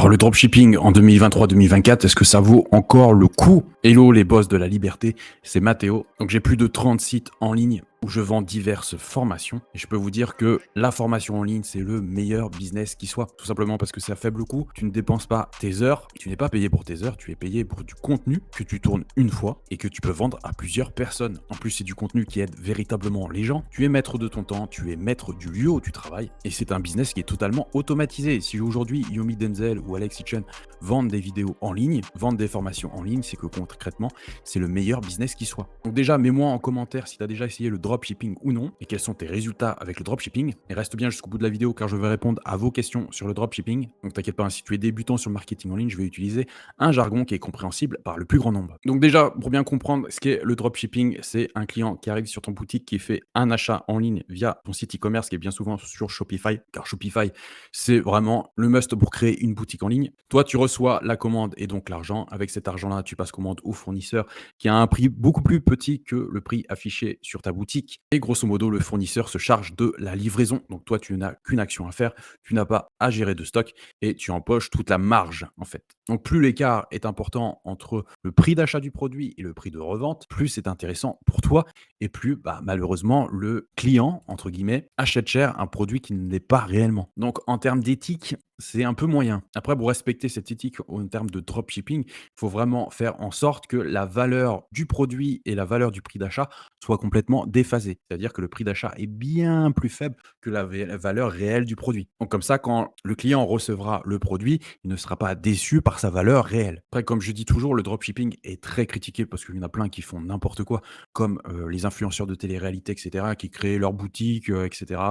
Alors le dropshipping en 2023-2024, est-ce que ça vaut encore le coup? Hello les boss de la liberté, c'est Mathéo. Donc j'ai plus de 30 sites en ligne où je vends diverses formations. Et je peux vous dire que la formation en ligne, c'est le meilleur business qui soit. Tout simplement parce que c'est à faible coût. Tu ne dépenses pas tes heures. Tu n'es pas payé pour tes heures. Tu es payé pour du contenu que tu tournes une fois et que tu peux vendre à plusieurs personnes. En plus, c'est du contenu qui aide véritablement les gens. Tu es maître de ton temps. Tu es maître du lieu où tu travailles. Et c'est un business qui est totalement automatisé. Si aujourd'hui, Yomi Denzel ou Alex Hitchen vendent des vidéos en ligne, vendent des formations en ligne, c'est que concrètement, c'est le meilleur business qui soit. Donc déjà, mets-moi en commentaire si tu as déjà essayé le dropshipping ou non, et quels sont tes résultats avec le dropshipping. Et reste bien jusqu'au bout de la vidéo car je vais répondre à vos questions sur le dropshipping. Donc t'inquiète pas, si tu es débutant sur le marketing en ligne, je vais utiliser un jargon qui est compréhensible par le plus grand nombre. Donc déjà, pour bien comprendre ce qu'est le dropshipping, c'est un client qui arrive sur ton boutique, qui fait un achat en ligne via ton site e-commerce, qui est bien souvent sur Shopify, car Shopify, c'est vraiment le must pour créer une boutique en ligne. Toi, tu reçois la commande et donc l'argent. Avec cet argent-là, tu passes commande au fournisseur qui a un prix beaucoup plus petit que le prix affiché sur ta boutique. Et grosso modo, le fournisseur se charge de la livraison. Donc toi, tu n'as qu'une action à faire. Tu n'as pas à gérer de stock et tu empoches toute la marge en fait. Donc plus l'écart est important entre le prix d'achat du produit et le prix de revente, plus c'est intéressant pour toi et plus malheureusement le client, entre guillemets, achète cher un produit qui ne l'est pas réellement. Donc en termes d'éthique, c'est un peu moyen. Après, pour respecter cette éthique en termes de dropshipping, il faut vraiment faire en sorte que la valeur du produit et la valeur du prix d'achat soient complètement déphasées. C'est-à-dire que le prix d'achat est bien plus faible que la valeur réelle du produit. Donc comme ça, quand le client recevra le produit, il ne sera pas déçu par sa valeur réelle. Après, comme je dis toujours, le dropshipping est très critiqué parce qu'il y en a plein qui font n'importe quoi, comme les influenceurs de télé-réalité, etc., qui créent leur boutique, etc.,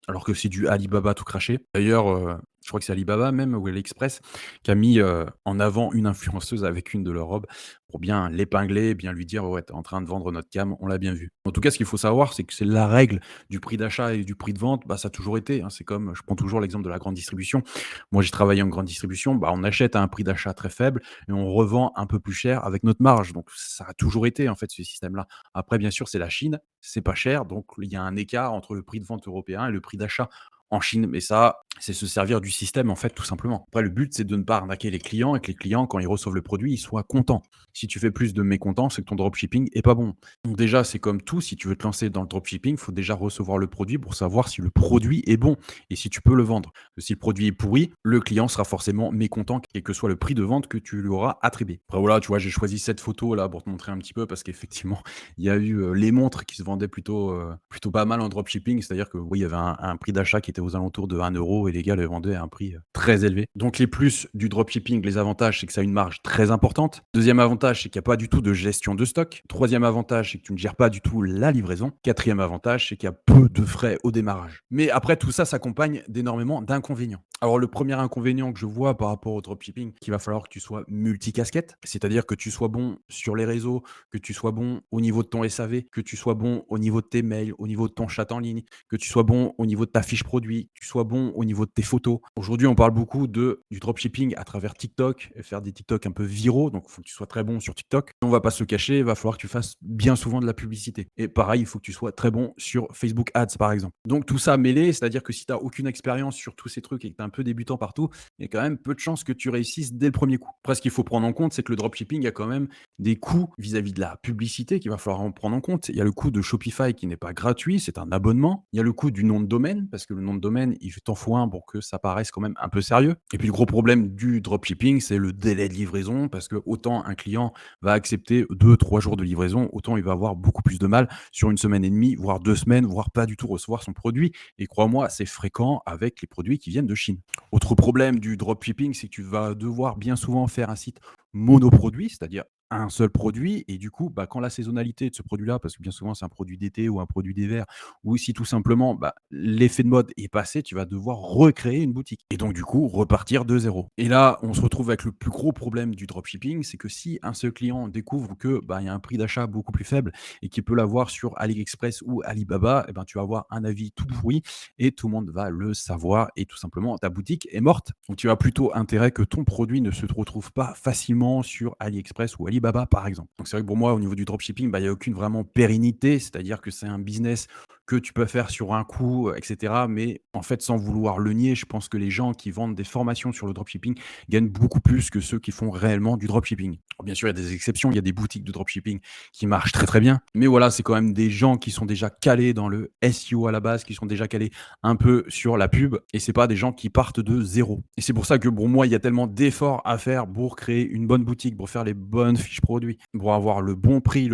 alors que c'est du Alibaba tout craché. D'ailleurs, je crois que c'est Alibaba même ou AliExpress qui a mis, en avant une influenceuse avec une de leurs robes pour bien l'épingler, bien lui dire: «Ouais, tu es en train de vendre notre gamme, on l'a bien vu». En tout cas, ce qu'il faut savoir, c'est que c'est la règle du prix d'achat et du prix de vente, ça a toujours été, hein. C'est comme, je prends toujours l'exemple de la grande distribution. Moi, j'ai travaillé en grande distribution, on achète à un prix d'achat très faible et on revend un peu plus cher avec notre marge. Donc ça a toujours été, en fait, ce système-là. Après, bien sûr, c'est la Chine, c'est pas cher, donc il y a un écart entre le prix de vente européen et le prix d'achat en Chine. Mais ça, c'est se servir du système, en fait, tout simplement. Après, le but, c'est de ne pas arnaquer les clients et que les clients, quand ils reçoivent le produit, ils soient contents. Si tu fais plus de mécontents, c'est que ton dropshipping est pas bon. Donc déjà, c'est comme tout, si tu veux te lancer dans le dropshipping, il faut déjà recevoir le produit pour savoir si le produit est bon et si tu peux le vendre. Parce que si le produit est pourri, le client sera forcément mécontent, quel que soit le prix de vente que tu lui auras attribué. Après voilà, tu vois, j'ai choisi cette photo là pour te montrer un petit peu parce qu'effectivement, il y a eu les montres qui se vendaient plutôt pas mal en dropshipping, c'est-à-dire que oui, il y avait un prix d'achat qui était aux alentours de 1 € et les gars le vendaient à un prix très élevé. Donc les plus du dropshipping, les avantages, c'est que ça a une marge très importante. Deuxième avantage, c'est qu'il n'y a pas du tout de gestion de stock. Troisième avantage, c'est que tu ne gères pas du tout la livraison. Quatrième avantage, c'est qu'il y a peu de frais au démarrage. Mais après, tout ça s'accompagne d'énormément d'inconvénients. Alors le premier inconvénient que je vois par rapport au dropshipping, qu'il va falloir que tu sois multicasquette, c'est-à-dire que tu sois bon sur les réseaux, que tu sois bon au niveau de ton SAV, que tu sois bon au niveau de tes mails, au niveau de ton chat en ligne, que tu sois bon au niveau de ta fiche produit, que tu sois bon au niveau de tes photos. Aujourd'hui, on parle beaucoup du dropshipping à travers TikTok, et faire des TikTok un peu viraux, donc il faut que tu sois très bon sur TikTok. On va pas se le cacher, il va falloir que tu fasses bien souvent de la publicité. Et pareil, il faut que tu sois très bon sur Facebook Ads, par exemple. Donc tout ça mêlé, c'est-à-dire que si tu n'as aucune expérience sur tous ces trucs et que tu es un peu débutant partout, il y a quand même peu de chances que tu réussisses dès le premier coup. Après, ce qu'il faut prendre en compte, c'est que le dropshipping a quand même des coûts vis-à-vis de la publicité qu'il va falloir en prendre en compte. Il y a le coût de Shopify qui n'est pas gratuit, c'est un abonnement. Il y a le coût du nom de domaine, parce que le nom de domaine, il t'en faut un pour que ça paraisse quand même un peu sérieux. Et puis le gros problème du dropshipping, c'est le délai de livraison, parce que autant un client va accepter 2-3 jours de livraison, autant il va avoir beaucoup plus de mal sur une semaine et demie, voire 2 semaines, voire pas du tout recevoir son produit. Et crois-moi, c'est fréquent avec les produits qui viennent de Chine. Autre problème du dropshipping, c'est que tu vas devoir bien souvent faire un site monoproduit, c'est-à-dire un seul produit. Et du coup, quand la saisonnalité de ce produit-là, parce que bien souvent c'est un produit d'été ou un produit d'hiver, ou si tout simplement l'effet de mode est passé, tu vas devoir recréer une boutique. Et donc du coup, repartir de zéro. Et là, on se retrouve avec le plus gros problème du dropshipping, c'est que si un seul client découvre que il y a un prix d'achat beaucoup plus faible et qu'il peut l'avoir sur AliExpress ou Alibaba, tu vas avoir un avis tout pourri et tout le monde va le savoir et tout simplement ta boutique est morte. Donc tu as plutôt intérêt que ton produit ne se retrouve pas facilement sur AliExpress ou Alibaba par exemple. Donc c'est vrai que pour moi au niveau du dropshipping, il n'y a aucune vraiment pérennité, c'est-à-dire que c'est un business que tu peux faire sur un coup, et cetera. Mais en fait, sans vouloir le nier, je pense que les gens qui vendent des formations sur le dropshipping gagnent beaucoup plus que ceux qui font réellement du dropshipping. Alors bien sûr, il y a des exceptions, il y a des boutiques de dropshipping qui marchent très, très bien. Mais voilà, c'est quand même des gens qui sont déjà calés dans le SEO à la base, qui sont déjà calés un peu sur la pub et c'est pas des gens qui partent de zéro. Et c'est pour ça que pour moi, il y a tellement d'efforts à faire pour créer une bonne boutique, pour faire les bonnes fiches produits, pour avoir le bon prix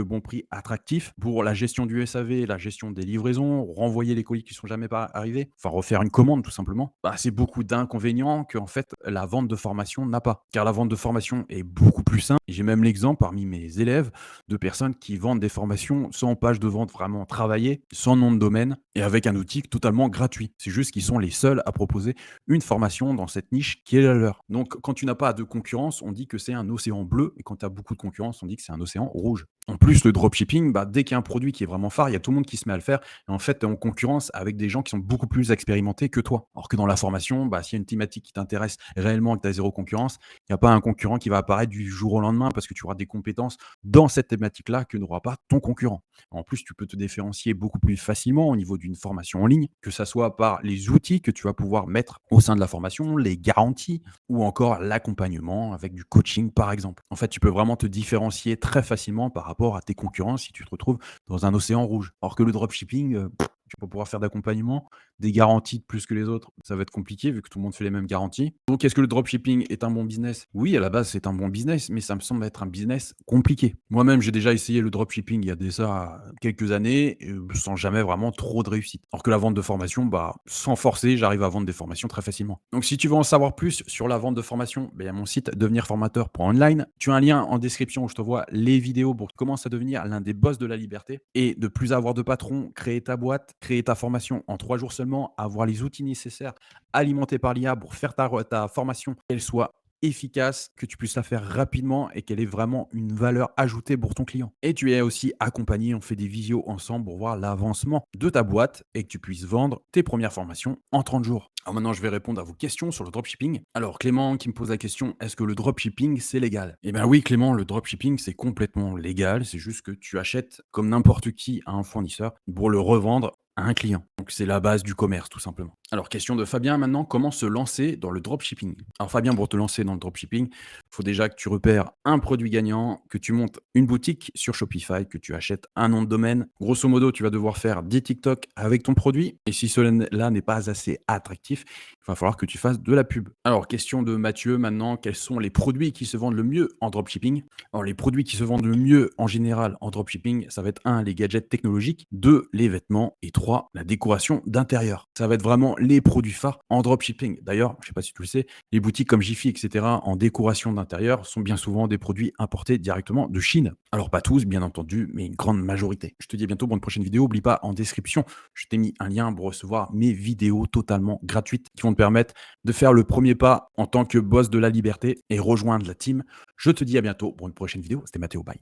attractif, pour la gestion du SAV, la gestion des livraisons, renvoyer les colis qui sont jamais pas arrivés, enfin refaire une commande tout simplement. Bah, c'est beaucoup d'inconvénients que en fait la vente de formation n'a pas. Car la vente de formation est beaucoup plus simple. J'ai même l'exemple parmi mes élèves de personnes qui vendent des formations sans page de vente vraiment travaillée, sans nom de domaine et avec un outil totalement gratuit. C'est juste qu'ils sont les seuls à proposer une formation dans cette niche qui est la leur. Donc, quand tu n'as pas de concurrence, on dit que c'est un océan bleu et quand tu as beaucoup de concurrence, on dit que c'est un océan rouge. En plus, le dropshipping, bah, dès qu'il y a un produit qui est vraiment phare, il y a tout le monde qui se met à le faire. Et en fait, tu es en concurrence avec des gens qui sont beaucoup plus expérimentés que toi. Alors que dans la formation, bah, s'il y a une thématique qui t'intéresse réellement et que tu as zéro concurrence, il n'y a pas un concurrent qui va apparaître du jour au lendemain parce que tu auras des compétences dans cette thématique-là que n'aura pas ton concurrent. En plus, tu peux te différencier beaucoup plus facilement au niveau d'une formation en ligne, que ça soit par les outils que tu vas pouvoir mettre au sein de la formation, les garanties ou encore l'accompagnement avec du coaching par exemple. En fait, tu peux vraiment te différencier très facilement par rapport à tes concurrents si tu te retrouves dans un océan rouge. Alors que le dropshipping, tu vas pas pouvoir faire d'accompagnement, des garanties de plus que les autres, ça va être compliqué vu que tout le monde fait les mêmes garanties. Donc est-ce que le dropshipping est un bon business? Oui, à la base, c'est un bon business, mais ça me semble être un business compliqué. Moi-même, j'ai déjà essayé le dropshipping il y a de ça quelques années, sans jamais vraiment trop de réussite. Alors que la vente de formation, bah, sans forcer, j'arrive à vendre des formations très facilement. Donc si tu veux en savoir plus sur la vente de formation, ben, il y a mon site devenirformateur.online. Tu as un lien en description où je te vois les vidéos pour que tu commences à devenir l'un des boss de la liberté et de plus avoir de patron, créer ta boîte, créer ta formation en 3 jours seulement, avoir les outils nécessaires alimentés par l'IA pour faire ta formation, qu'elle soit efficace, que tu puisses la faire rapidement et qu'elle ait vraiment une valeur ajoutée pour ton client. Et tu es aussi accompagné, on fait des visios ensemble pour voir l'avancement de ta boîte et que tu puisses vendre tes premières formations en 30 jours. Alors maintenant, je vais répondre à vos questions sur le dropshipping. Alors Clément qui me pose la question, est-ce que le dropshipping c'est légal? Eh bien oui Clément, le dropshipping c'est complètement légal, c'est juste que tu achètes comme n'importe qui à un fournisseur pour le revendre à un client. Donc c'est la base du commerce tout simplement. Alors question de Fabien maintenant, comment se lancer dans le dropshipping? Alors Fabien, pour te lancer dans le dropshipping, il faut déjà que tu repères un produit gagnant, que tu montes une boutique sur Shopify, que tu achètes un nom de domaine. Grosso modo, tu vas devoir faire 10 TikTok avec ton produit. Et si cela n'est pas assez attractif, il va falloir que tu fasses de la pub. Alors question de Mathieu maintenant, quels sont les produits qui se vendent le mieux en dropshipping? Alors les produits qui se vendent le mieux en général en dropshipping, ça va être 1, les gadgets technologiques, 2, les vêtements et 3, la décoration d'intérieur. Ça va être vraiment les produits phares en dropshipping. D'ailleurs, je ne sais pas si tu le sais, les boutiques comme Jiffy, etc., en décoration d'intérieur sont bien souvent des produits importés directement de Chine. Alors pas tous, bien entendu, mais une grande majorité. Je te dis à bientôt pour une prochaine vidéo. N'oublie pas, en description, je t'ai mis un lien pour recevoir mes vidéos totalement gratuites qui vont te permettre de faire le premier pas en tant que boss de la liberté et rejoindre la team. Je te dis à bientôt pour une prochaine vidéo. C'était Mathéo, bye.